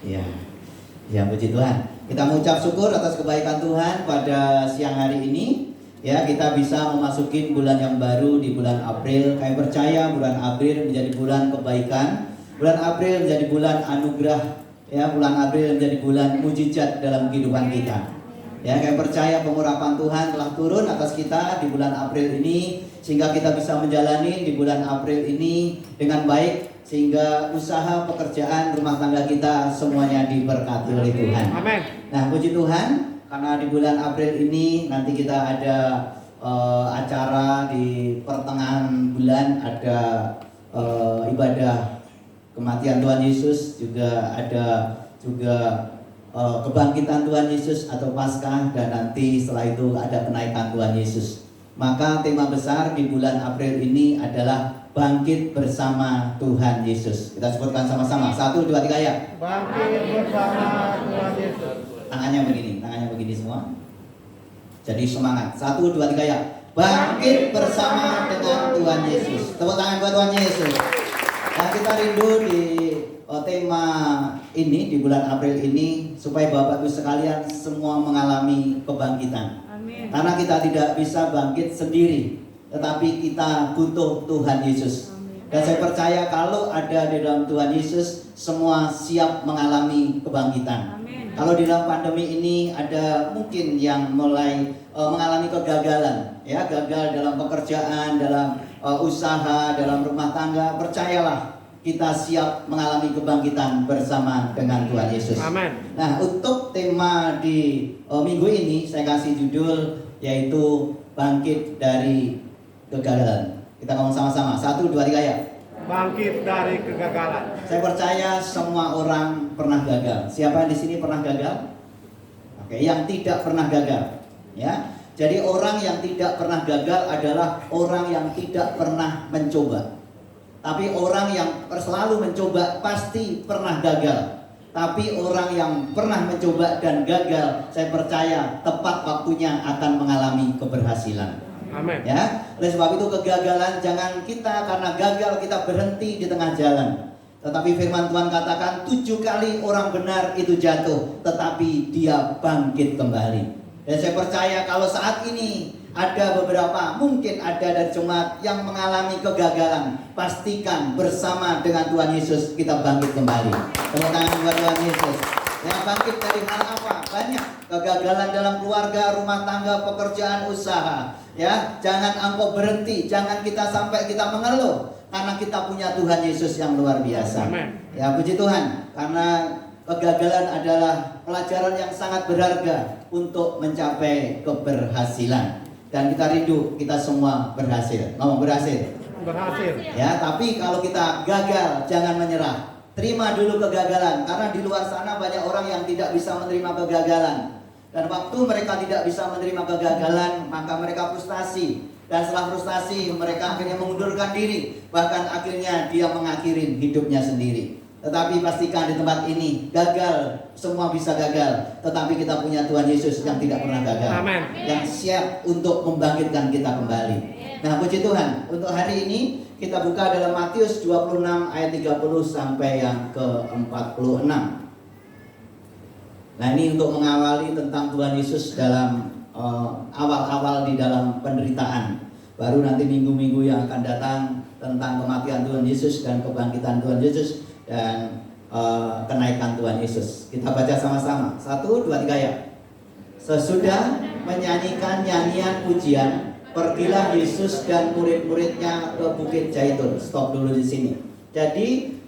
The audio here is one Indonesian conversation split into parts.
Ya, ya puji Tuhan. Kita mengucap syukur atas kebaikan Tuhan pada siang hari ini. Ya, kita bisa memasuki bulan yang baru di bulan April. Kami percaya bulan April menjadi bulan kebaikan. Bulan April menjadi bulan anugerah. Ya, bulan April menjadi bulan mujizat dalam kehidupan kita. Ya, kami percaya pengurapan Tuhan telah turun atas kita di bulan April ini, sehingga kita bisa menjalani di bulan April ini dengan baik, sehingga usaha, pekerjaan, rumah tangga kita semuanya diberkati oleh Tuhan. Amin. Nah, puji Tuhan, karena di bulan April ini nanti kita ada acara di pertengahan bulan, ada ibadah kematian Tuhan Yesus, juga ada kebangkitan Tuhan Yesus atau Paskah, dan nanti setelah itu ada kenaikan Tuhan Yesus. Maka tema besar di bulan April ini adalah bangkit bersama Tuhan Yesus. Kita sebutkan sama-sama. 1, 2, 3 ya. Bangkit bersama Tuhan Yesus. Tangannya begini semua. Jadi semangat. 1, 2, 3 ya. Bangkit bersama dengan Tuhan Yesus. Tepuk tangan buat Tuhan Yesus. Nah, kita rindu di tema ini di bulan April ini supaya Bapak Ibu sekalian semua mengalami kebangkitan. Amin. Karena kita tidak bisa bangkit sendiri, tetapi kita butuh Tuhan Yesus. Amin. Dan saya percaya kalau ada di dalam Tuhan Yesus, semua siap mengalami kebangkitan. Amin. Kalau di dalam pandemi ini ada mungkin yang mulai mengalami kegagalan, ya, gagal dalam pekerjaan, dalam usaha, dalam rumah tangga, percayalah kita siap mengalami kebangkitan bersama dengan Tuhan Yesus. Amin. Nah, untuk tema di minggu ini saya kasih judul yaitu bangkit dari kegagalan. Kita ngomong sama-sama. 1, 2, 3 ya. Bangkit dari kegagalan. Saya percaya semua orang pernah gagal. Siapa yang di sini pernah gagal? Oke, yang tidak pernah gagal, ya. Jadi orang yang tidak pernah gagal adalah orang yang tidak pernah mencoba. Tapi orang yang selalu mencoba pasti pernah gagal. Tapi orang yang pernah mencoba dan gagal, saya percaya tepat waktunya akan mengalami keberhasilan. Amin. Ya, oleh sebab itu kegagalan jangan kita karena gagal kita berhenti di tengah jalan. Tetapi firman Tuhan katakan 7 kali orang benar itu jatuh, tetapi dia bangkit kembali. Dan saya percaya kalau saat ini ada beberapa, mungkin ada dari jemaat yang mengalami kegagalan, pastikan bersama dengan Tuhan Yesus kita bangkit kembali. Tepuk tangan buat Tuhan Yesus. Ya, bangkit dari hal apa? Banyak. Kegagalan dalam keluarga, rumah tangga, pekerjaan, usaha. Ya, jangan engkau berhenti, jangan kita sampai kita mengeluh, karena kita punya Tuhan Yesus yang luar biasa. Amin. Ya, puji Tuhan, karena kegagalan adalah pelajaran yang sangat berharga untuk mencapai keberhasilan. Dan kita rindu kita semua berhasil. Ngomong berhasil. Berhasil. Ya, tapi kalau kita gagal jangan menyerah. Terima dulu kegagalan, karena di luar sana banyak orang yang tidak bisa menerima kegagalan. Dan waktu mereka tidak bisa menerima kegagalan, maka mereka frustasi. Dan setelah frustasi mereka akhirnya mengundurkan diri. Bahkan akhirnya dia mengakhiri hidupnya sendiri. Tetapi pastikan di tempat ini gagal, semua bisa gagal, tetapi kita punya Tuhan Yesus yang tidak pernah gagal. Amin. Yang siap untuk membangkitkan kita kembali. Nah, puji Tuhan, untuk hari ini kita buka dalam Matius 26 ayat 30 sampai yang ke-46. Nah, ini untuk mengawali tentang Tuhan Yesus dalam awal-awal di dalam penderitaan. Baru nanti minggu-minggu yang akan datang tentang kematian Tuhan Yesus dan kebangkitan Tuhan Yesus dan kenaikan Tuhan Yesus. Kita baca sama-sama. 1, 2, 3 ya. Sesudah menyanyikan nyanyian pujian, pergilah Yesus dan murid-muridnya ke Bukit Zaitun. Stop dulu di sini. Jadi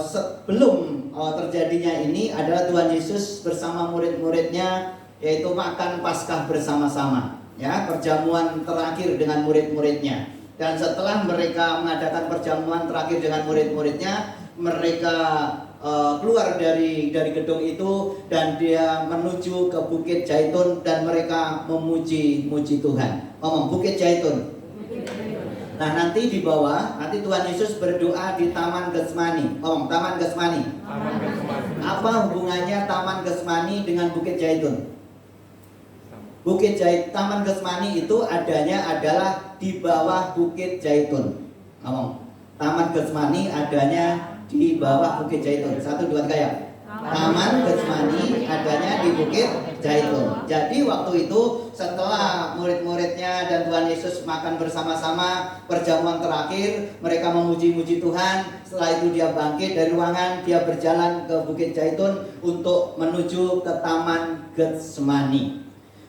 sebelum terjadinya ini adalah Tuhan Yesus bersama murid-muridnya, yaitu makan Paskah bersama-sama. Ya, perjamuan terakhir dengan murid-muridnya. Dan setelah mereka mengadakan perjamuan terakhir dengan murid-muridnya, mereka keluar dari gedung itu dan dia menuju ke Bukit Zaitun dan mereka memuji Tuhan. Ngomong Bukit Zaitun. Nah, nanti di bawah nanti Tuhan Yesus berdoa di Taman Getsemani. Ngomong Taman Getsemani. Apa hubungannya Taman Getsemani dengan Bukit Zaitun? Taman Getsemani itu adanya adalah di bawah Bukit Zaitun. Ngomong Taman Getsemani adanya di bawah Bukit Zaitun. 1, 2, 3 ya. Taman Getsemani adanya di Bukit Zaitun. Jadi waktu itu setelah murid-muridnya dan Tuhan Yesus makan bersama-sama perjamuan terakhir, mereka memuji-muji Tuhan. Setelah itu dia bangkit dari ruangan, dia berjalan ke Bukit Zaitun untuk menuju ke Taman Getsemani.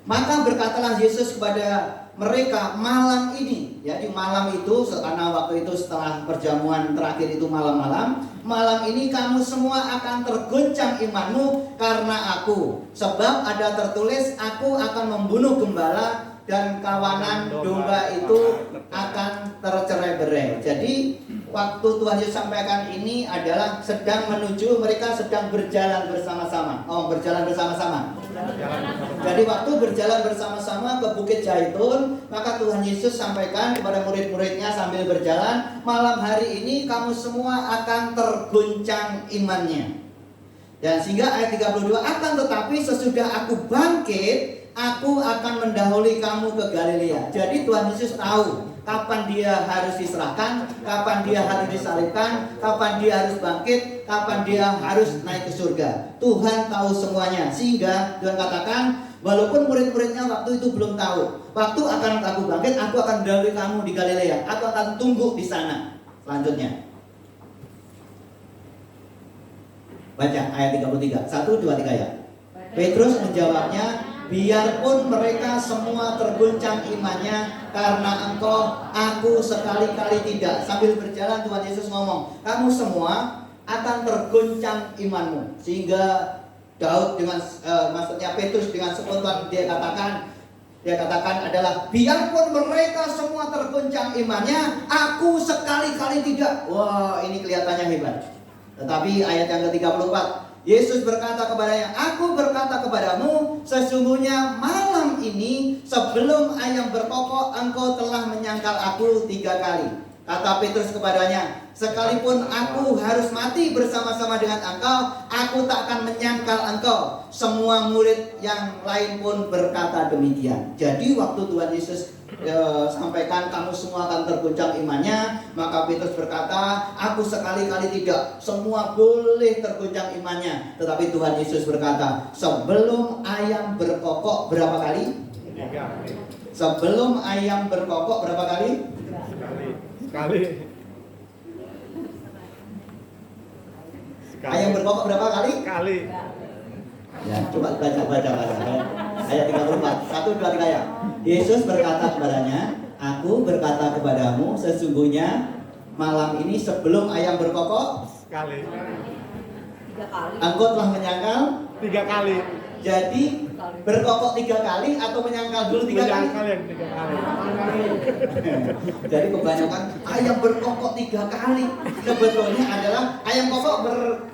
Maka berkatalah Yesus kepada mereka malam ini, ya di malam itu, karena waktu itu setelah perjamuan terakhir itu malam-malam, malam ini kamu semua akan tergoncang imanmu karena aku. Sebab ada tertulis, aku akan membunuh gembala dan kawanan domba itu akan tercerai-berai. Jadi waktu Tuhan Yesus sampaikan ini adalah sedang menuju, mereka sedang berjalan bersama-sama. Berjalan bersama-sama. Jadi waktu berjalan bersama-sama ke Bukit Zaitun, maka Tuhan Yesus sampaikan kepada murid-muridnya sambil berjalan, malam hari ini kamu semua akan terguncang imannya. Dan sehingga ayat 32, akan tetapi sesudah aku bangkit, aku akan mendahului kamu ke Galilea. Jadi Tuhan Yesus tahu kapan dia harus diserahkan, kapan dia harus disalibkan, kapan dia harus bangkit, kapan dia harus naik ke surga. Tuhan tahu semuanya. Sehingga Tuhan katakan, walaupun murid-muridnya waktu itu belum tahu, waktu akan aku bangkit, aku akan mendahului kamu di Galilea. Aku akan tunggu di sana. Selanjutnya baca ayat 33. 1, 2, 3 ya. Petrus menjawabnya, biarpun mereka semua terguncang imannya karena engkau, aku sekali-kali tidak. Sambil berjalan Tuhan Yesus ngomong, kamu semua akan terguncang imanmu. Sehingga Daud dengan maksudnya Petrus dengan spontan dia katakan adalah, biarpun mereka semua terguncang imannya, aku sekali-kali tidak. Wah, ini kelihatannya hebat. Tetapi ayat yang ke-34, Yesus berkata kepadanya, aku berkata kepadamu, sesungguhnya malam ini sebelum ayam berkokok, engkau telah menyangkal aku 3 kali. Kata Petrus kepadanya, sekalipun aku harus mati bersama-sama dengan engkau, aku tak akan menyangkal engkau. Semua murid yang lain pun berkata demikian. Jadi waktu Tuhan Yesus sampaikan kamu semua akan terguncang imannya, maka Petrus berkata, aku sekali-kali tidak. Semua boleh terguncang imannya. Tetapi Tuhan Yesus berkata, sebelum ayam berkokok berapa kali? 3 kali. Sebelum ayam berkokok berapa kali? Sekali. Ayam berkokok berapa kali? Sekali. Ya, coba baca. Ayat 34. 1, 2, 3 ya. Yesus berkata kepadanya, aku berkata kepadamu, sesungguhnya malam ini sebelum ayam berkokok Sekali. 3 kali. engkau telah menyangkal 3 kali. Jadi berkokok 3 kali atau menyangkal dulu 3 kali? Menyangkal yang 3 kali. Jadi kebanyakan ayam berkokok 3 kali. Sebetulnya adalah ayam kokok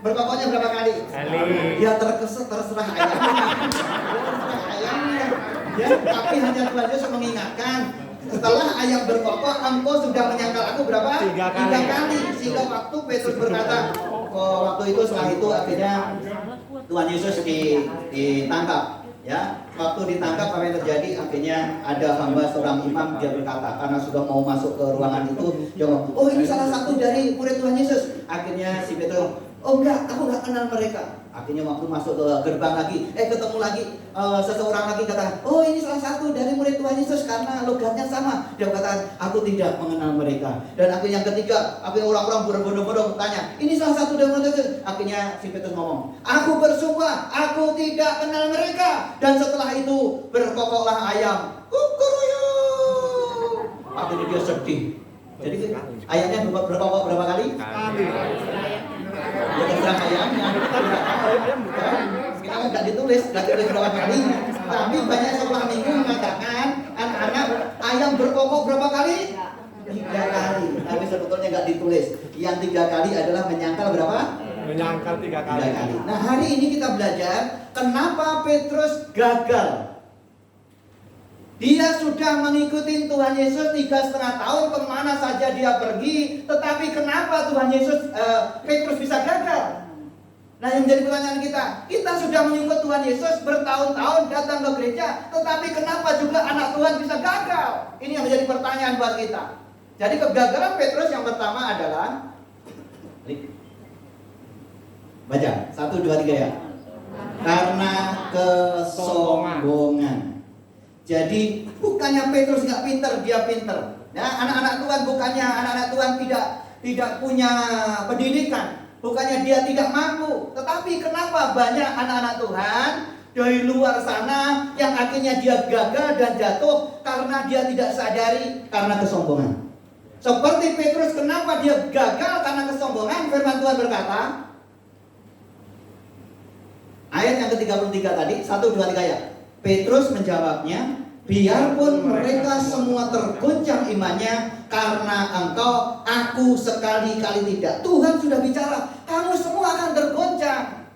berkokoknya berapa kali? Kali. Ya terserah ayamnya. Ya, tapi hanya Tuhan Yesus mengingatkan, setelah ayam berkokok, engkau sudah menyangkal aku berapa? 3 kali. 3 kali. Sehingga waktu Petrus berkata, waktu itu setelah itu akhirnya Tuhan Yesus ditangkap. Ya, waktu ditangkap apa yang terjadi? Akhirnya ada hamba seorang imam, dia berkata, karena sudah mau masuk ke ruangan itu, dia ngomong, oh ini salah satu dari murid Tuhan Yesus. Akhirnya si Petrus, oh enggak, aku enggak kenal mereka. Akhirnya waktu masuk ke gerbang lagi, ketemu lagi seseorang lagi kata, oh ini salah satu dari murid Tuhan Yesus karena logatnya sama. Dia kata, aku tidak mengenal mereka. Dan akhirnya yang ketiga, akhirnya orang-orang berbondong-bondong bertanya, ini salah satu dari murid Yesus. Akhirnya si Petrus ngomong, aku bersumpah, aku tidak kenal mereka. Dan setelah itu berkokoklah ayam, kukuruyu. Akhirnya dia sedih. Jadi ayamnya berkokok berapa kali? Sekali. Ya terserah ayamnya. Kita nggak ditulis berapa kali. Tapi banyak sekolah minggu mengatakan anak-anak ayam berkokok berapa kali? 3 kali. Tapi sebetulnya nggak ditulis. Yang 3 kali adalah menyangkal berapa? Menyangkal 3 kali. 3 kali. Nah hari ini kita belajar kenapa Petrus gagal. Dia sudah mengikuti Tuhan Yesus 3,5 tahun, kemana saja dia pergi. Tetapi kenapa Tuhan Yesus Petrus bisa gagal? Nah yang menjadi pertanyaan kita sudah mengikut Tuhan Yesus bertahun-tahun datang ke gereja, tetapi kenapa juga anak Tuhan bisa gagal? Ini yang menjadi pertanyaan buat kita. Jadi kegagalan Petrus yang pertama adalah, baca 1, 2, 3 ya. Karena kesombongan. Jadi bukannya Petrus nggak pinter, dia pinter. Ya, anak-anak Tuhan bukannya anak-anak Tuhan tidak punya pendidikan, bukannya dia tidak mampu. Tetapi kenapa banyak anak-anak Tuhan dari luar sana yang akhirnya dia gagal dan jatuh karena dia tidak sadari karena kesombongan. Seperti Petrus, kenapa dia gagal karena kesombongan? Firman Tuhan berkata, ayat yang ke-33 tadi, 1, 2, 3 ya. Petrus menjawabnya, biarpun mereka semua tergoncang imannya karena engkau, aku sekali-kali tidak. Tuhan sudah bicara, kamu semua akan tergoncang.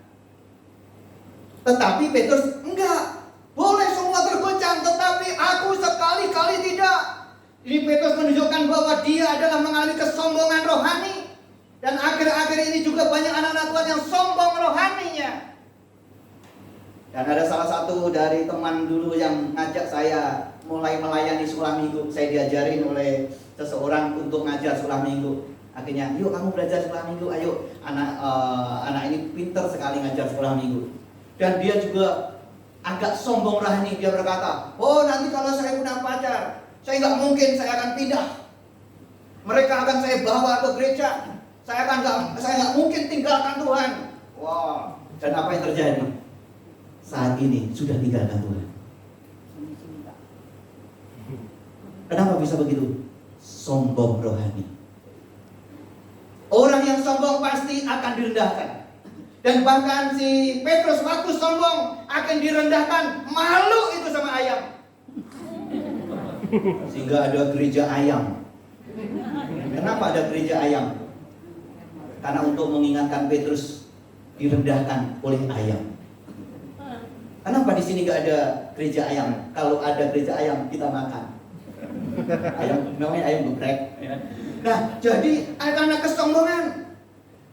Tetapi Petrus, enggak, boleh semua tergoncang, tetapi aku sekali-kali tidak. Ini Petrus menunjukkan bahwa dia adalah mengalami kesombongan rohani. Dan akhir-akhir ini juga banyak anak-anak Tuhan yang sombong rohaninya. Dan ada salah satu dari teman dulu yang ngajak saya mulai melayani sekolah minggu. Saya diajarin oleh seseorang untuk ngajar sekolah minggu. Akhirnya, yuk kamu belajar sekolah minggu, ayo. Anak ini pintar sekali ngajar sekolah minggu. Dan dia juga agak sombong rohani. Dia berkata, oh nanti kalau saya punya pacar, saya nggak mungkin saya akan pindah. Mereka akan saya bawa ke gereja. Saya nggak mungkin tinggalkan Tuhan. Wah, dan apa yang terjadi? Saat ini sudah tinggalkan Tuhan. Kenapa bisa begitu? Sombong rohani. Orang yang sombong pasti akan direndahkan. Dan bahkan si Petrus waktu sombong akan direndahkan. Malu itu sama ayam. Sehingga ada gereja ayam. Kenapa ada gereja ayam? Karena untuk mengingatkan Petrus direndahkan oleh ayam. Kenapa di sini nggak ada gereja ayam? Kalau ada gereja ayam kita makan. Ayam namanya ayam geprek. Nah, jadi karena kesombongan.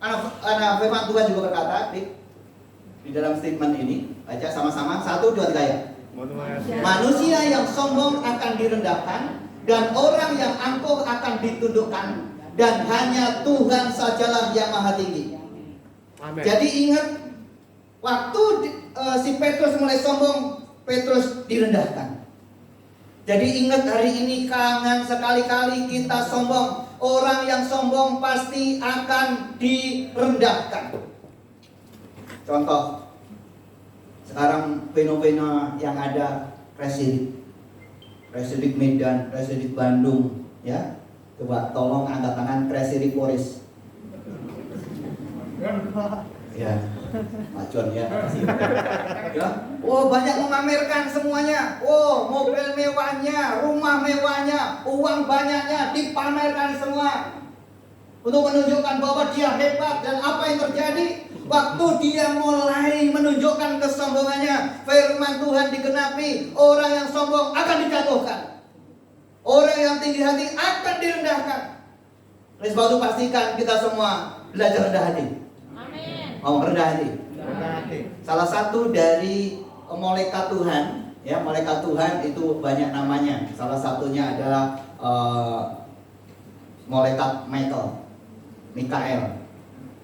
Anak firman Tuhan juga berkata di dalam statement ini, baca sama-sama 1, 2, 3 ya. Manusia yang sombong akan direndahkan dan orang yang angkuh akan ditundukkan, dan hanya Tuhan sajalah yang maha tinggi. Amen. Jadi ingat, waktu si Petrus mulai sombong, Petrus direndahkan. Jadi ingat, hari ini kangen sekali-kali kita sombong. Orang yang sombong pasti akan direndahkan. Contoh, sekarang fenomena yang ada, Presidik Medan, Presidik Bandung, ya. Coba tolong angkat tangan Presidik Polres. Ya, Pak John ya. Ya. Oh, banyak memamerkan semuanya. Oh, mobil mewahnya, rumah mewahnya, uang banyaknya dipamerkan semua. Untuk menunjukkan bahwa dia hebat. Dan apa yang terjadi? Waktu dia mulai menunjukkan kesombongannya, firman Tuhan digenapi, orang yang sombong akan dijatuhkan. Orang yang tinggi hati akan direndahkan. Oleh sebab itu pastikan kita semua belajar rendah hati. Rendah hati. Salah satu dari malaikat Tuhan, ya, malaikat Tuhan itu banyak namanya. Salah satunya adalah malaikat Mikael.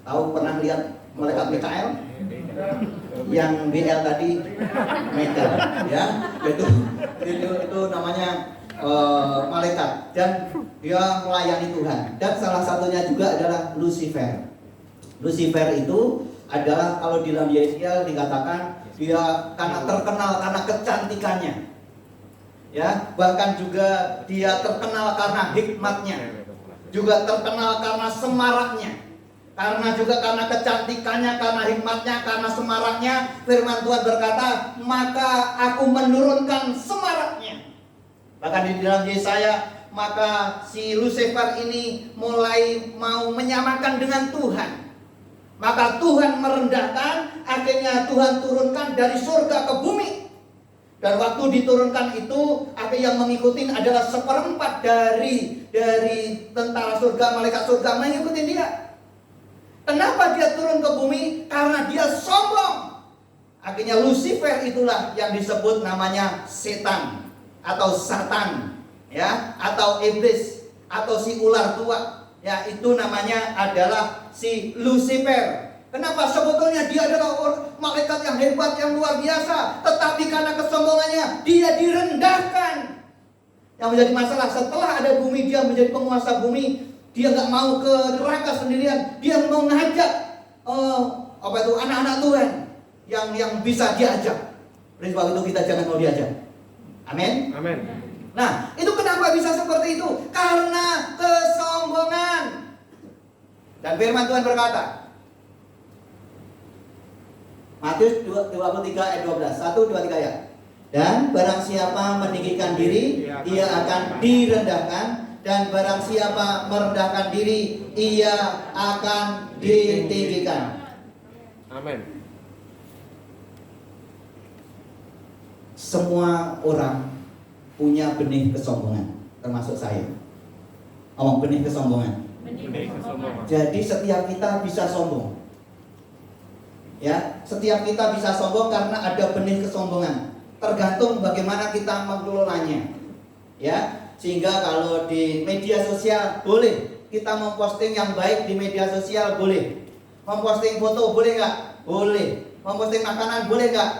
Tahu, pernah lihat malaikat Mikael? Yang BL tadi Mikael, ya. Itu namanya malaikat, dan dia melayani Tuhan. Dan salah satunya juga adalah Lucifer. Lucifer itu adalah, kalau di dalam Yesaya dikatakan dia karena terkenal karena kecantikannya, ya, bahkan juga dia terkenal karena hikmatnya, juga terkenal karena semaraknya, karena juga karena kecantikannya, karena hikmatnya, karena semaraknya. Firman Tuhan berkata, maka aku menurunkan semaraknya. Bahkan di dalam Yesaya, maka si Lucifer ini mulai mau menyamakan dengan Tuhan. Maka Tuhan merendahkan, akhirnya Tuhan turunkan dari surga ke bumi. Dan waktu diturunkan itu, akhirnya yang mengikuti adalah 1/4 dari tentara surga, malaikat surga mengikuti dia. Kenapa dia turun ke bumi? Karena dia sombong. Akhirnya Lucifer itulah yang disebut namanya setan atau Satan, ya, atau iblis atau si ular tua. Ya, itu namanya adalah si Lucifer. Kenapa? Sebetulnya dia adalah malaikat yang hebat, yang luar biasa. Tetapi karena kesombongannya, dia direndahkan. Yang menjadi masalah, setelah ada bumi, dia menjadi penguasa bumi. Dia nggak mau ke neraka sendirian. Dia mau ngajak anak-anak Tuhan yang bisa diajak. Oleh sebab itu kita jangan mau diajak. Amin. Amin. Nah, itu kenapa bisa seperti itu? Karena kesombongan. Dan firman Tuhan berkata, Matius 23 ayat 12. 1, 2, 3 ya. Dan barang siapa meninggikan diri, ia akan direndahkan. Dan barang siapa merendahkan diri, ia akan ditinggikan. Amin. Semua orang punya benih kesombongan, termasuk saya. Omong benih kesombongan. Benih kesombongan. Jadi setiap kita bisa sombong. Ya, setiap kita bisa sombong karena ada benih kesombongan. Tergantung bagaimana kita mengelolanya. Ya, sehingga kalau di media sosial boleh kita memposting yang baik di media sosial, boleh. Memposting foto boleh nggak? Boleh. Memposting makanan boleh nggak?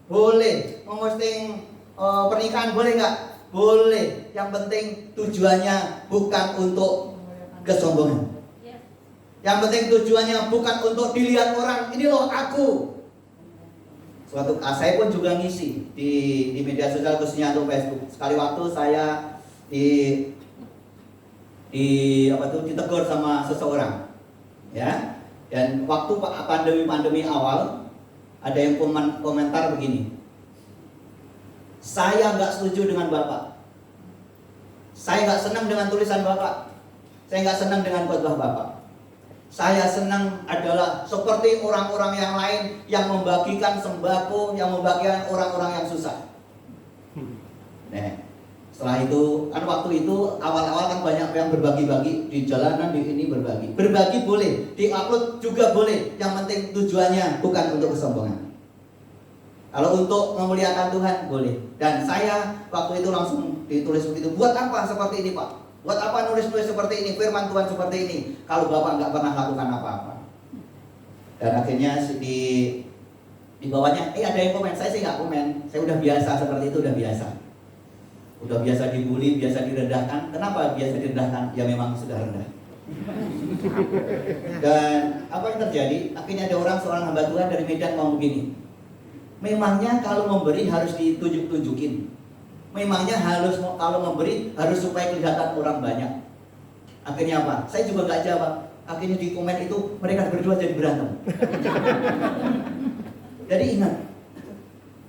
Boleh. Memposting pernikahan boleh nggak? Boleh. Yang penting tujuannya bukan untuk kesombongan. Yang penting tujuannya bukan untuk dilihat orang. Ini loh aku. Saya pun juga ngisi di media sosial, khususnya untuk Facebook. Sekali waktu saya ditegur sama seseorang, ya. Dan waktu pandemi awal, ada yang komentar begini: saya nggak setuju dengan Bapak. Saya nggak senang dengan tulisan Bapak. Saya nggak senang dengan khotbah Bapak. Saya senang adalah seperti orang-orang yang lain yang membagikan sembako, yang membagikan orang-orang yang susah. Nah, setelah itu, kan waktu itu awal-awal kan banyak yang berbagi-bagi di jalanan, di ini berbagi. Berbagi boleh, di-upload juga boleh. Yang penting tujuannya bukan untuk kesombongan. Kalau untuk memuliakan Tuhan boleh. Dan saya waktu itu langsung ditulis begitu. Buat apa seperti ini, Pak? Buat apa nulis-nulis seperti ini, firman Tuhan seperti ini, kalau Bapak nggak pernah lakukan apa-apa? Dan akhirnya di bawahnya, ada yang komen. Saya sih nggak komen. Saya udah biasa seperti itu, udah biasa. Udah biasa dibully, biasa direndahkan. Kenapa biasa direndahkan? Ya memang sudah rendah. Dan apa yang terjadi? Akhirnya ada seorang hamba Tuhan dari Medan ngomong begini. Memangnya kalau memberi harus ditunjuk-tunjukin. Memangnya kalau memberi harus supaya kelihatan orang banyak. Akhirnya apa? Saya juga nggak jawab. Akhirnya di komen itu mereka berdua jadi berantem. Jadi ingat,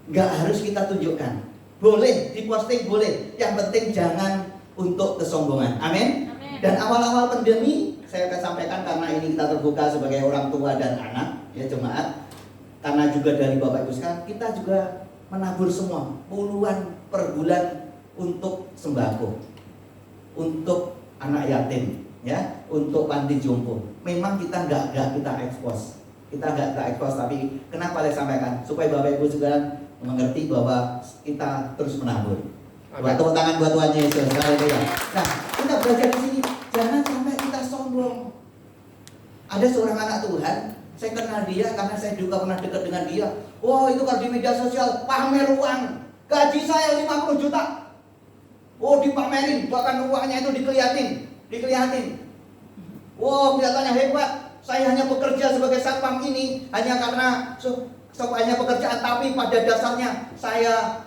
nggak harus kita tunjukkan. Boleh diposting, boleh. Yang penting jangan untuk kesombongan. Amin. Dan awal-awal pandemi saya akan sampaikan, karena ini kita terbuka sebagai orang tua dan anak, ya jemaat. Karena juga dari Bapak Ibu sekalian, kita juga menabur semua puluhan per bulan untuk sembako, untuk anak yatim, ya, untuk panti jompo. Memang kita nggak kita ekspos, tapi kenapa saya sampaikan? Supaya Bapak Ibu juga mengerti bahwa kita terus menabur. Buat tepuk tangan buat Tuhan Yesus. Haleluya. Nah, kita belajar di sini, jangan sampai kita sombong. Ada seorang anak Tuhan, saya kenal dia karena saya juga pernah dekat dengan dia. Wow, itu kalau di media sosial pamer uang. Gaji saya 50 juta. Oh, dipamerin, bahkan uangnya itu dikelihatin. Wow, kelihatannya hebat. Saya hanya bekerja sebagai satpam ini hanya karena hanya pekerjaan, tapi pada dasarnya saya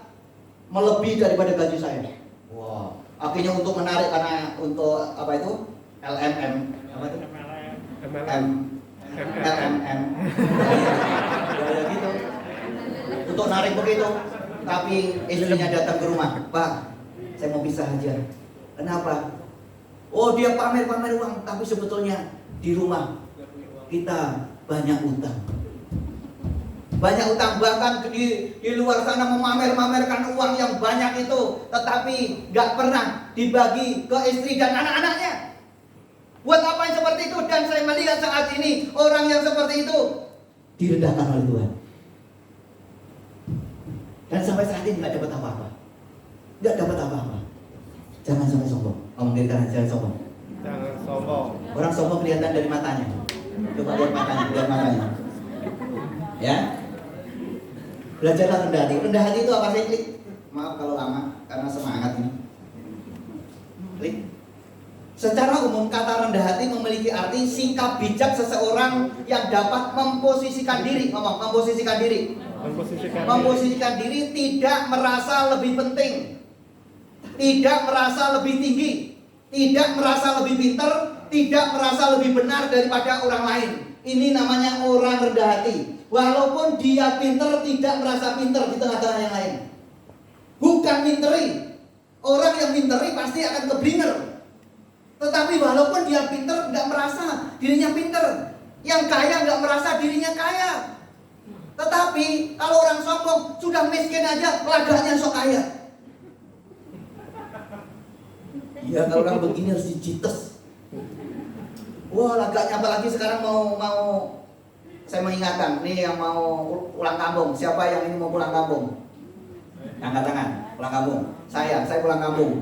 melebihi daripada gaji saya. Wow. Akhirnya untuk menarik, karena untuk apa itu? LMM, apa itu? LMM. Ya gitu. Untuk narik begitu. Tapi istrinya datang ke rumah, Pak, saya mau pisah aja. Kenapa? Oh, dia pamer uang, tapi sebetulnya di rumah kita banyak utang. Banyak utang, bahkan di luar sana memamerkan uang yang banyak itu, tetapi gak pernah dibagi ke istri dan anak-anaknya. Buat apa yang seperti itu? Dan saya melihat saat ini orang yang seperti itu direndahkan oleh Tuhan. Dan sampai saat ini gak dapat apa-apa. Jangan sampai sombong. Ngomong dari kanan, jangan sombong. Jangan sombong. Orang sombong kelihatan dari matanya. Coba lihat matanya, lihat matanya. Ya. Belajarlah rendah hati. Rendah hati itu apa sih, Klik? Maaf kalau lama, karena semangat ini. Klik. Secara umum kata rendah hati memiliki arti sikap bijak seseorang yang dapat memposisikan diri, memposisikan diri. Memposisikan diri tidak merasa lebih penting, tidak merasa lebih tinggi, tidak merasa lebih pintar, tidak merasa lebih benar daripada orang lain. Ini namanya orang rendah hati. Walaupun dia pintar, tidak merasa pintar di tengah-tengah yang lain. Bukan minteri. Orang yang minteri pasti akan keblinger. Tetapi walaupun dia pintar, nggak merasa dirinya pintar. Yang kaya nggak merasa dirinya kaya. Tetapi kalau orang sombong sudah miskin aja, laganya sok kaya. Ya kalau orang begini harus dijites. Wah laganya, apalagi sekarang mau saya mengingatkan, nih yang mau pulang kampung, siapa yang ini mau pulang kampung? Angkat tangan, pulang kampung. Saya pulang kampung.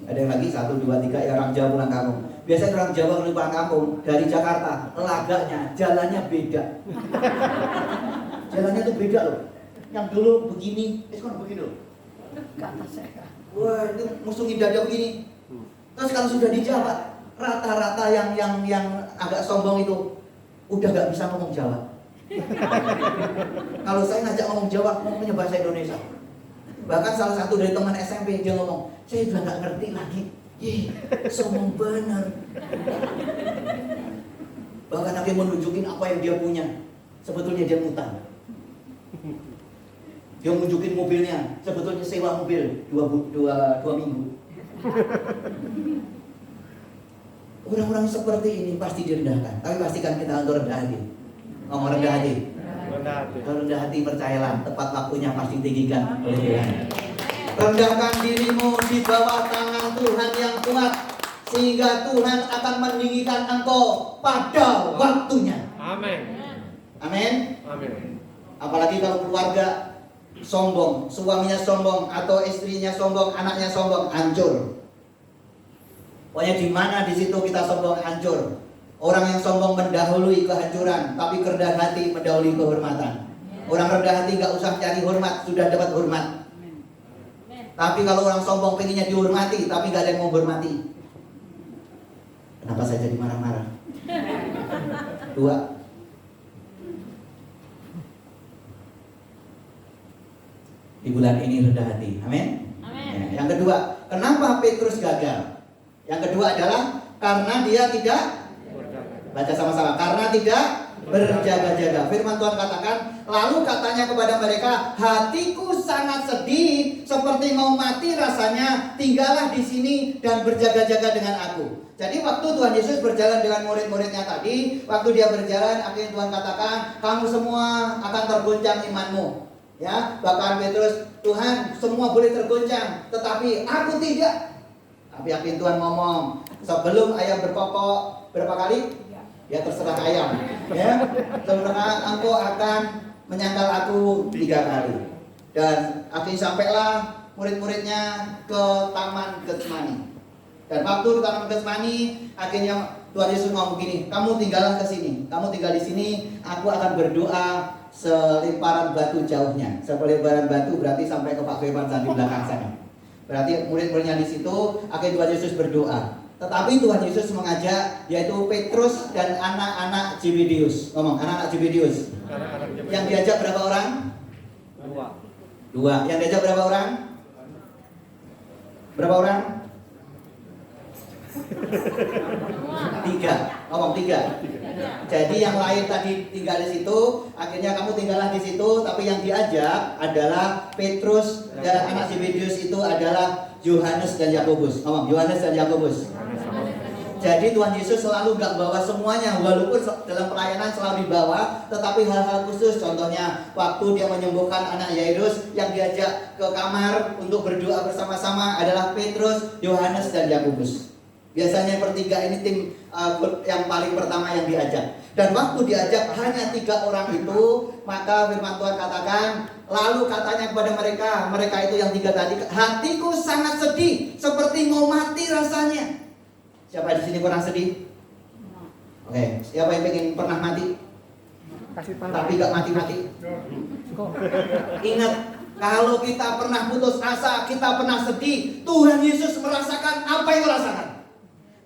Ada yang lagi, 1, 2, 3, ya orang Jawa pulang kampung. Biasanya orang Jawa kalau pulang kampung dari Jakarta, laganya, jalannya beda. Jalannya tuh beda loh. Yang dulu begini, sekarang begini loh. Wah itu musuhin dada begini. Terus kalau sudah di Jawa, rata-rata yang agak sombong itu udah gak bisa ngomong Jawa. Kalau saya ngajak ngomong Jawa, ngomongnya bahasa Indonesia. Bahkan salah satu dari teman SMP dia ngomong, saya juga gak ngerti lagi. Sombong bener. Bahkan akhirnya menunjukin apa yang dia punya. Sebetulnya dia ngutang. Dia nunjukin mobilnya, sebetulnya sewa mobil 2 minggu. Orang-orang seperti ini pasti direndahkan. Tapi pastikan kita untuk rendah hati. Ngomong rendah hati. Kalau rendah hati percayalah, tepat waktunya pasti tinggikan oleh Tuhan. Rendahkan dirimu di bawah tangan Tuhan yang kuat, sehingga Tuhan akan meninggikan engkau pada waktunya. Amin. Amin. Amin. Apalagi kalau keluarga sombong, suaminya sombong atau istrinya sombong, anaknya sombong, hancur. Pokoknya di mana di situ kita sombong, hancur. Orang yang sombong mendahului kehancuran, tapi kerendahan hati mendahului kehormatan. Orang rendah hati nggak usah cari hormat, sudah dapat hormat. Tapi kalau orang sombong pengennya dihormati, tapi nggak ada yang mau hormati. Kenapa saya jadi marah-marah? 2. Di bulan ini rendah hati, amin. Ya, yang kedua, kenapa Petrus gagal? Yang kedua adalah karena dia tidak, baca sama-sama, karena tidak berjaga-jaga. Firman Tuhan katakan, lalu katanya kepada mereka, hatiku sangat sedih, seperti mau mati rasanya, tinggallah di sini dan berjaga-jaga dengan aku. Jadi waktu Tuhan Yesus berjalan dengan murid-muridnya tadi, waktu dia berjalan, akhirnya Tuhan katakan, kamu semua akan tergoncang imanmu. Ya, bahkan Petrus, Tuhan semua boleh tergoncang, tetapi aku tidak. Tapi akhirnya Tuhan ngomong, sebelum ayam berkokok berapa kali? Ya terserah ayam. Ya, sebenarnya engkau akan menyangkal aku 3 kali. Dan akhirnya sampailah murid-muridnya ke Taman Getsemani. Dan waktu di Taman Getsemani, akhirnya Tuhan Yesus ngomong begini, kamu tinggallah ke sini, kamu tinggal di sini, aku akan berdoa selemparan batu jauhnya. Selemparan batu berarti sampai ke Pak Firman di belakang sana. Berarti murid-muridnya di situ, akhirnya Tuhan Yesus berdoa. Tetapi Tuhan Yesus mengajak yaitu Petrus dan anak-anak Zebedeus. Ngomong anak-anak Zebedeus. Yang diajak berapa orang? 2. Yang diajak berapa orang? Berapa orang? 3. Ngomong 3. Jadi yang lain tadi tinggal di situ, akhirnya kamu tinggallah di situ, tapi yang diajak adalah Petrus dan anak Zebedeus itu adalah Yohanes dan Yakobus. Ngomong Yohanes dan Yakobus. Jadi Tuhan Yesus selalu gak bawa semuanya, walaupun dalam pelayanan selalu dibawa, tetapi hal-hal khusus, contohnya waktu dia menyembuhkan anak Yairus, yang diajak ke kamar untuk berdoa bersama-sama adalah Petrus, Yohanes dan Yakobus. Biasanya bertiga ini tim yang paling pertama yang diajak. Dan waktu diajak hanya 3 orang itu, maka firman Tuhan katakan, lalu katanya kepada mereka itu yang 3 tadi, hatiku sangat sedih, seperti mau mati rasanya. Siapa di sini kurang sedih? Oke, siapa yang pengen pernah mati? Tapi gak mati-mati. Ingat, kalau kita pernah putus asa, kita pernah sedih, Tuhan Yesus merasakan apa yang merasakan.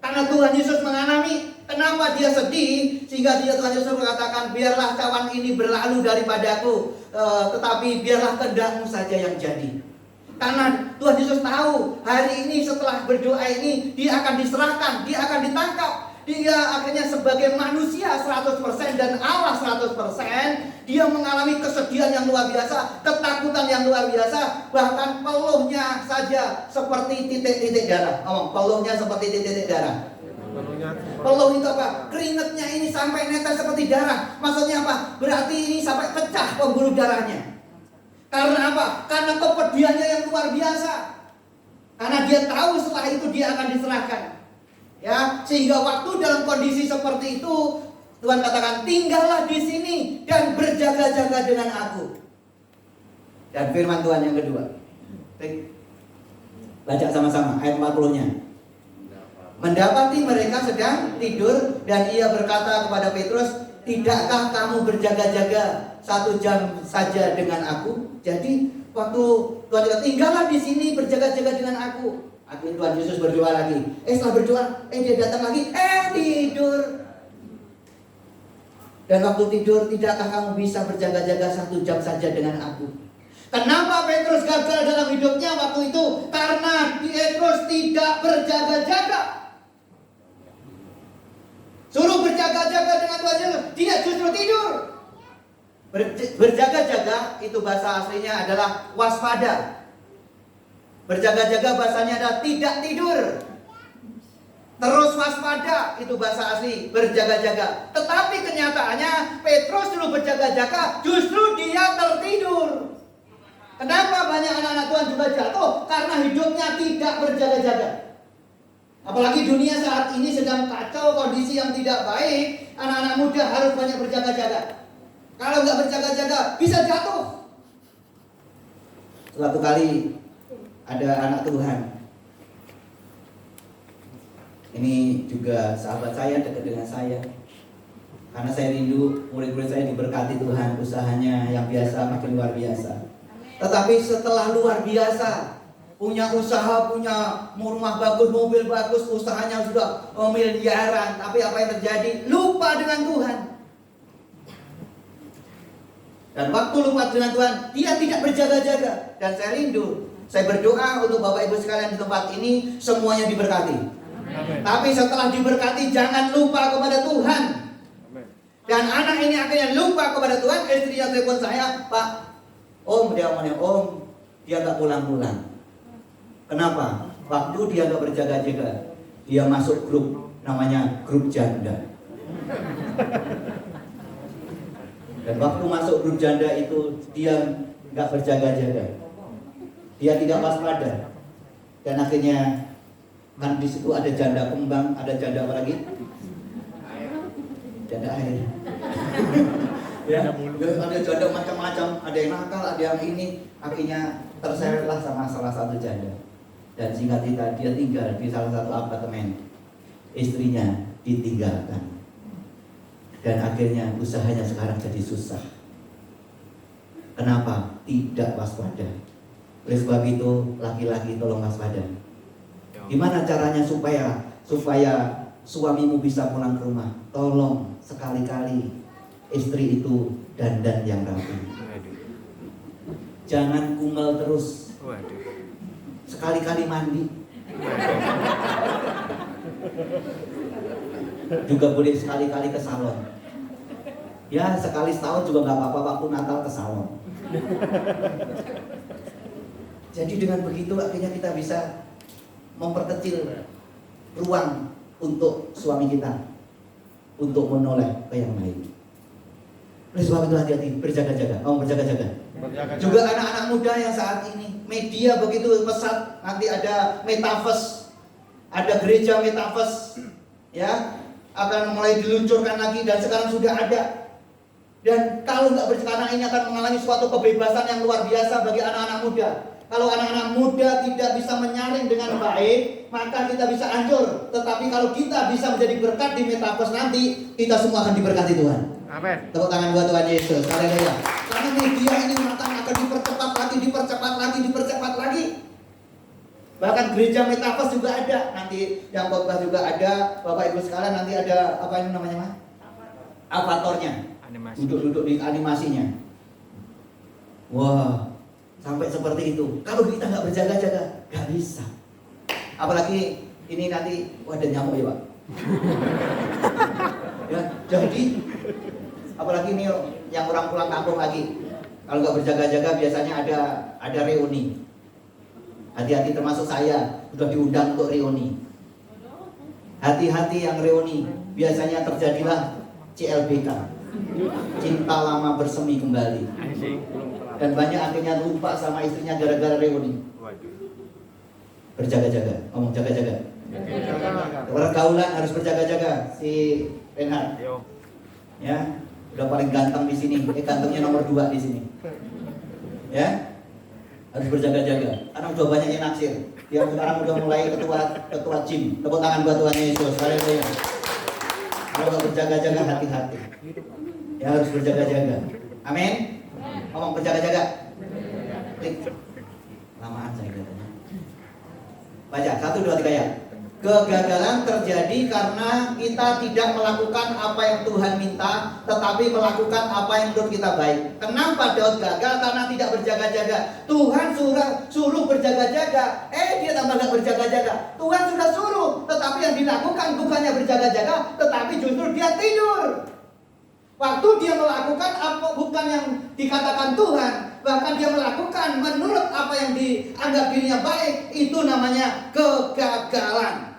Karena Tuhan Yesus mengalami, kenapa dia sedih, sehingga Tuhan Yesus mengatakan, biarlah cawan ini berlalu daripadaku, tetapi biarlah kehendakmu saja yang jadi. Karena Tuhan Yesus tahu, hari ini setelah berdoa ini, dia akan diserahkan, dia akan ditangkap. Dia akhirnya sebagai manusia 100% dan Allah 100%, dia mengalami kesedihan yang luar biasa, ketakutan yang luar biasa, bahkan peluhnya saja seperti titik-titik darah. Peluhnya seperti titik-titik darah. Peluh itu apa? Keringatnya ini sampai netes seperti darah. Maksudnya apa? Berarti ini sampai pecah pembuluh darahnya. Karena apa? Karena kepedihannya yang luar biasa. Karena dia tahu setelah itu dia akan diserahkan. Ya, sehingga waktu dalam kondisi seperti itu Tuhan katakan, tinggallah di sini dan berjaga-jaga dengan aku. Dan firman Tuhan yang kedua, baca sama-sama ayat 40-nya. Mendapati mereka sedang tidur dan ia berkata kepada Petrus, tidakkah kamu berjaga-jaga 1 jam saja dengan aku? Jadi waktu Tuhan kata, tinggallah di sini berjaga-jaga dengan aku. Akhirnya Tuhan Yesus berdoa lagi. Setelah berdoa, dia datang lagi, tidur. Dan waktu tidur, tidakkah kamu bisa berjaga-jaga 1 jam saja dengan aku? Kenapa Petrus gagal dalam hidupnya waktu itu? Karena Petrus tidak berjaga-jaga. Suruh berjaga-jaga dengan Tuhan Yesus, dia justru tidur. Berjaga-jaga itu bahasa aslinya adalah waspada. Berjaga-jaga bahasanya adalah tidak tidur. Terus waspada itu bahasa asli berjaga-jaga. Tetapi kenyataannya Petrus dulu berjaga-jaga, justru dia tertidur. Kenapa banyak anak-anak Tuhan juga jatuh? Karena hidupnya tidak berjaga-jaga. Apalagi dunia saat ini sedang kacau, kondisi yang tidak baik. Anak-anak muda harus banyak berjaga-jaga. Kalau nggak berjaga-jaga bisa jatuh. Suatu kali ada anak Tuhan. Ini juga sahabat saya, dekat dengan saya. Karena saya rindu murid-murid saya diberkati Tuhan, usahanya yang biasa makin luar biasa. Tetapi setelah luar biasa, punya usaha, punya rumah bagus, mobil bagus, usahanya sudah miliaran, tapi apa yang terjadi? Lupa dengan Tuhan. Dan waktu lupa dengan Tuhan, dia tidak berjaga-jaga. Dan saya rindu, saya berdoa untuk Bapak Ibu sekalian di tempat ini, semuanya diberkati. Amen. Tapi setelah diberkati, jangan lupa kepada Tuhan. Amen. Dan anak ini akhirnya lupa kepada Tuhan. Istri yang telepon saya, Pak, dia gak pulang-pulang. Kenapa? Waktu dia gak berjaga-jaga, dia masuk grup, namanya grup janda. Dan waktu masuk grup janda itu, dia gak berjaga-jaga, dia tidak waspada. Dan akhirnya kan di situ ada janda kembang, ada janda apa lagi? Janda air. Ya, ada janda macam-macam, ada yang nakal, ada yang ini. Akhirnya terseretlah sama salah satu janda. Dan singkat cerita, dia tinggal di salah satu apartemen. Istrinya ditinggalkan. Dan akhirnya usahanya sekarang jadi susah. Kenapa? Tidak waspada. Oleh sebab itu, laki-laki tolong waspada. Gimana caranya supaya suamimu bisa pulang ke rumah? Tolong sekali-kali istri itu dandan yang rapi. Jangan kumel terus. Sekali-kali mandi. Juga boleh sekali-kali ke salon. Ya, sekali setahun juga gak apa-apa waktu Natal ke salon. Jadi dengan begitu akhirnya kita bisa memperkecil ruang untuk suami kita untuk menoleh ke yang lain. Oleh sebab itu hati-hati, berjaga-jaga, berjaga-jaga. Juga anak-anak muda yang saat ini media begitu pesat, nanti ada metaverse, ada gereja metaverse, ya akan mulai diluncurkan lagi dan sekarang sudah ada. Dan kalau nggak berjaga, ini akan mengalami suatu kebebasan yang luar biasa bagi anak-anak muda. Kalau anak-anak muda tidak bisa menyaring dengan baik, maka kita bisa hancur. Tetapi kalau kita bisa menjadi berkat di Metaverse nanti, kita semua akan diberkati Tuhan. Amin. Tepuk tangan buat Tuhan Yesus. Haleluya. Karena media ini akan dipercepat lagi. Bahkan gereja Metaverse juga ada. Nanti yang khotbah juga ada. Bapak Ibu sekalian, nanti ada apa ini namanya, Mas? Avatarnya. Animasi. Duduk di animasinya. Wah, sampai seperti itu. Kalau kita nggak berjaga-jaga, nggak bisa. Apalagi ini nanti, wah ada nyamuk ya Pak. Ya, jadi apalagi ini yang orang pulang kampung lagi. Kalau nggak berjaga-jaga biasanya ada reuni. Hati-hati termasuk saya sudah diundang untuk reuni. Hati-hati yang reuni. Biasanya terjadilah CLBK, cinta lama bersemi kembali. Dan banyak akhirnya lupa sama istrinya gara-gara reuni. Berjaga-jaga, ngomong jaga-jaga. Pergaulan harus berjaga-jaga. Si Renhard, ya, udah paling ganteng di sini. Gantengnya nomor 2 di sini. Ya, harus berjaga-jaga. Karena udah banyak yang naksir. Dia sekarang udah mulai ketua gym. Tepuk tangan buat Tuhan Yesus. Haleluya. Kalau berjaga-jaga, hati-hati. Ya, harus berjaga-jaga. Amin. Ngomong berjaga-jaga. Klik. Lamaan saya katanya. Baca 1, 2, 3 ya. Kegagalan terjadi karena kita tidak melakukan apa yang Tuhan minta, tetapi melakukan apa yang menurut kita baik. Kenapa Daud gagal? Karena tidak berjaga-jaga. Tuhan suruh berjaga-jaga, dia tambah gak berjaga-jaga. Tuhan sudah suruh, tetapi yang dilakukan bukannya berjaga-jaga, tetapi justru dia tidur. Waktu dia melakukan apa bukan yang dikatakan Tuhan, bahkan dia melakukan menurut apa yang dianggap dirinya baik, itu namanya kegagalan.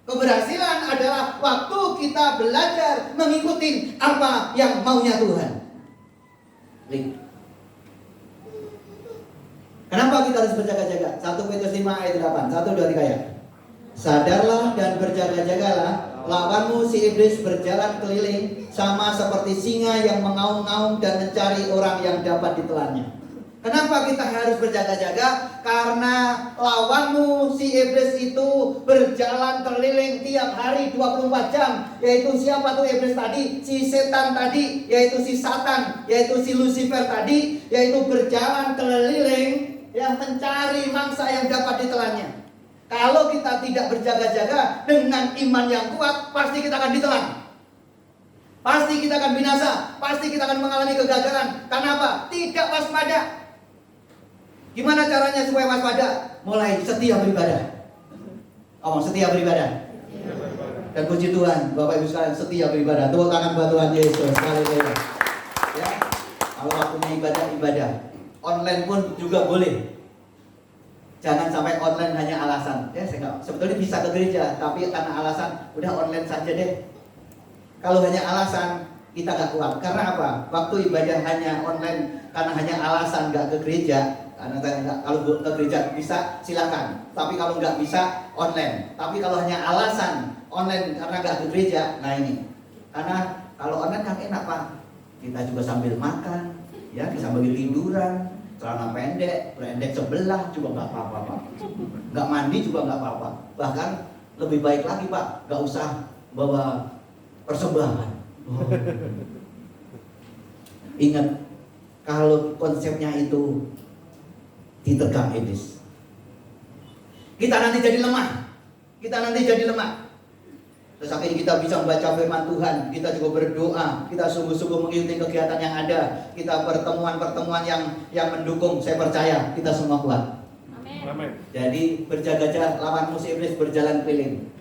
Keberhasilan adalah waktu kita belajar mengikuti apa yang maunya Tuhan. Kenapa kita harus berjaga-jaga? 1 Petrus 5 ayat 8. 1, 2, 3 ya. Sadarlah dan berjaga-jagalah, lawanmu si iblis berjalan keliling sama seperti singa yang mengaum-ngaum dan mencari orang yang dapat ditelannya. Kenapa kita harus berjaga-jaga? Karena lawanmu si iblis itu berjalan keliling tiap hari 24 jam. Yaitu siapa tuh iblis tadi? Si setan tadi, yaitu si Satan, yaitu si Lucifer tadi, yaitu berjalan keliling yang mencari mangsa yang dapat ditelannya. Kalau kita tidak berjaga-jaga dengan iman yang kuat, pasti kita akan ditelan. Pasti kita akan binasa, pasti kita akan mengalami kegagalan. Karena apa? Tidak waspada. Gimana caranya supaya waspada? Mulai setia beribadah. Omong setia beribadah. Dan puji Tuhan, Bapak Ibu sekalian, setia beribadah. Tepuk tangan buat Tuhan Yesus. Haleluya. Ya. Kalau waktunya ibadah. Online pun juga boleh. Jangan sampai online hanya alasan. Ya, sebetulnya bisa ke gereja, tapi karena alasan udah online saja deh. Kalau hanya alasan, kita gak kuat. Karena apa? Waktu ibadah hanya online karena hanya alasan gak ke gereja. Karena kalau ke gereja bisa silakan, tapi kalau nggak bisa online. Tapi kalau hanya alasan online karena nggak ke gereja, nah ini. Karena kalau online kan enak Pak, kita juga sambil makan, ya bisa sambil tiduran, celana pendek sebelah juga nggak apa-apa Pak. Nggak mandi juga nggak apa-apa. Bahkan lebih baik lagi Pak, nggak usah bawa persembahan. Oh. Ingat, kalau konsepnya itu diterkam iblis, kita nanti jadi lemah. Terus akhirnya kita bisa membaca firman Tuhan, kita juga berdoa, kita sungguh-sungguh mengikuti kegiatan yang ada, kita pertemuan-pertemuan yang mendukung. Saya percaya kita semua kuat. Amin. Jadi berjaga-jaga, lawan musuh iblis berjalan keliling.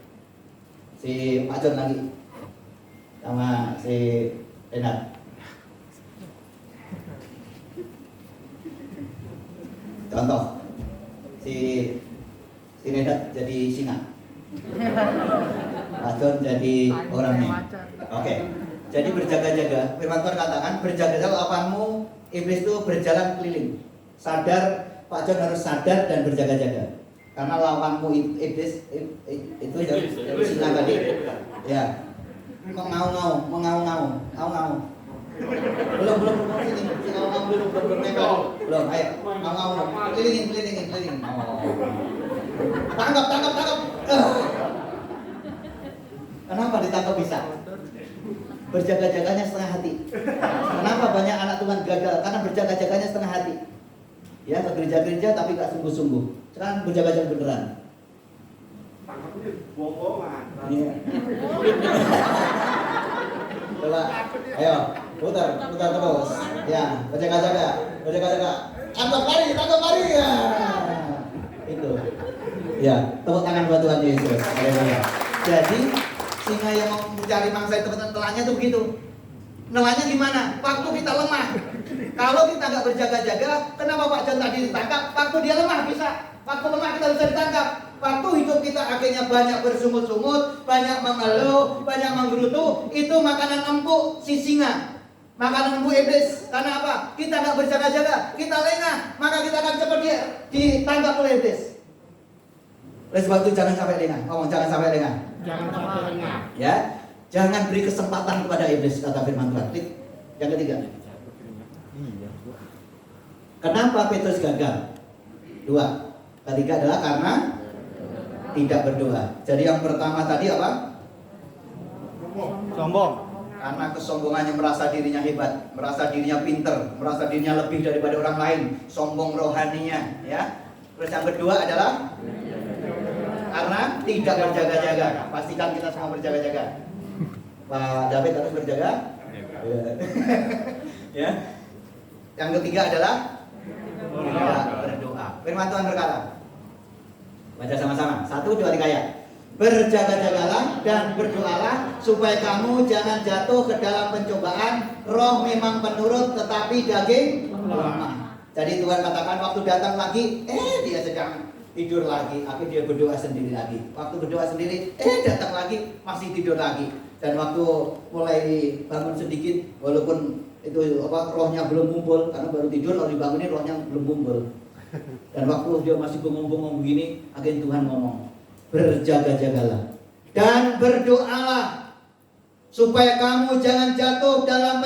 Si Pak John lagi sama si Renat. Contoh, si Renat jadi singa, Pak John jadi orangnya. Oke. Jadi berjaga-jaga. Firman Tuhan katakan berjaga-jaga lawanmu iblis itu berjalan keliling. Sadar, Pak John harus sadar dan berjaga-jaga. Karena lawanmu iblis itu dari singa tadi. Ya. Mengaum-ngaum. Belum sini. Belum nempel. Belum, ayo. Mau. Kelilingin. Oh. Tangkap. Kenapa ditangkap bisa? Berjaga-jaganya setengah hati. Kenapa banyak anak Tuhan gagal? Karena berjaga-jaganya setengah hati. Ya, ke gereja-gereja tapi gak sungguh-sungguh. Sekarang berjaga-jaga beneran. Tangkapnya bohongan. Iya. Coba, ayo, putar terus. Ya, berjaga-jaga. Tangkap lari ya. Itu. Ya, tepuk tangan buat Tuhan Yesus. Haleluya. Jadi, singa yang mau mencari mangsa itu telahnya tuh begitu. Nelahnya gimana? Waktu kita lemah. Kalau kita nggak berjaga-jaga, kenapa Pak John tadi ditangkap? Waktu dia lemah bisa. Waktu lemah kita bisa ditangkap. Waktu hidup kita akhirnya banyak bersungut-sungut, banyak mengeluh, banyak menggerutu, itu makanan empuk si singa. Makanan empuk iblis. Karena apa? Kita nggak berjaga-jaga, kita lengah, maka kita akan cepat ditangkap oleh iblis. Oleh sebab itu jangan sampai lengah. Ngomong jangan sampai lengah. Ya, jangan beri kesempatan kepada iblis, kata firman Tuhan. Yang ketiga. Kenapa Petrus gagal? 2. Ketiga adalah karena tidak berdoa. Jadi yang pertama tadi apa? Sombong. Karena kesombongannya merasa dirinya hebat, merasa dirinya pinter, merasa dirinya lebih daripada orang lain, sombong rohaninya, ya. Terus yang kedua adalah karena tidak berjaga-jaga. Pastikan kita semua berjaga-jaga. Pak David harus berjaga. Ya. Yang ketiga adalah tidak berdoa. Firman Tuhan berkata, baca sama-sama. 1, 2, 3 ya. Berjaga-jagalah dan berdoalah supaya kamu jangan jatuh ke dalam pencobaan. Roh memang penurut tetapi daging lemah. Jadi Tuhan katakan waktu datang lagi, dia sedang tidur lagi. Akhirnya dia berdoa sendiri lagi. Waktu berdoa sendiri, datang lagi masih tidur lagi. Dan waktu mulai bangun sedikit, walaupun itu rohnya belum kumpul karena baru tidur, kalau dibangunin rohnya belum kumpul. Dan waktu dia masih bengong-bengong begini, akhirnya Tuhan ngomong, berjaga-jagalah dan berdoalah supaya kamu jangan jatuh dalam